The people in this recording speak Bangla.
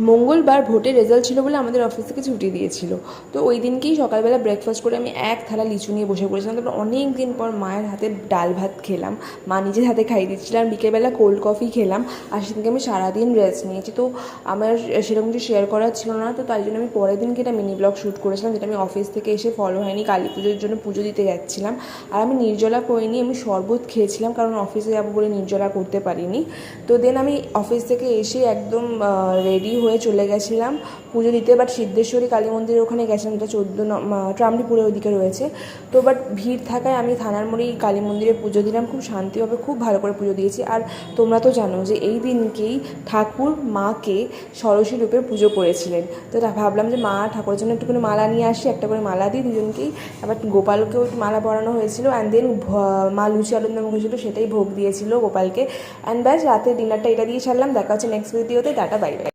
মঙ্গলবার ভোটের রেজাল্ট ছিল বলে আমাদের অফিস থেকে ছুটি দিয়েছিল। তো ওই দিনকেই সকালবেলা ব্রেকফাস্ট করে আমি এক থালা লিচু নিয়ে বসে পড়েছিলাম। তারপর অনেক দিন পর মায়ের হাতে ডাল ভাত খেলাম, মা নিজের হাতে খাইয়ে দিচ্ছিলাম। বিকেলবেলা কোল্ড কফি খেলাম, আর সেদিনকে আমি সারাদিন রেস্ট নিয়েছি। তো আমার সেরকম কিছু শেয়ার করার ছিল না, তো তাই জন্য আমি পরের দিনকে একটা মিনি ব্লগ শ্যুট করেছিলাম, যেটা আমি অফিস থেকে এসে ফলো হয়নি। কালী পুজোর জন্য পুজো দিতে যাচ্ছিলাম, আর আমি নির্জলা করিনি, আমি শরবত খেয়েছিলাম, কারণ অফিসে যাবো বলে নির্জলা করতে পারিনি। তো দেন আমি অফিস থেকে এসে একদম রেডি হয়ে চলে গেছিলাম পুজো দিতে। বাট সিদ্ধেশ্বরী কালী মন্দিরের ওখানে গেছিলাম, যেটা 14 ট্রামডিপুরের ওইদিকে রয়েছে। তো বাট ভিড় থাকায় আমি থানার মোড়েই কালী মন্দিরে পুজো দিলাম, খুব শান্তিভাবে খুব ভালো করে পুজো দিয়েছি। আর তোমরা তো জানো যে এই দিনকেই ঠাকুর মাকে ষোড়শী রূপে পুজো করেছিলেন। তো ভাবলাম যে মা ঠাকুরের জন্য একটুখানি মালা নিয়ে আসি, একটা করে মালা দিই দুজনকেই। আবার গোপালকেও মালা পরানো হয়েছিল, অ্যান্ড দেন মা লুচি আলুর নাম হয়েছিল, সেটাই ভোগ দিয়েছিল গোপালকে। অ্যান্ড ব্যাস, রাতের ডিনারটা এটা দিয়ে ছাড়লাম। দেখা হচ্ছে নেক্সট ভিডিওতে। Tata, bye bye.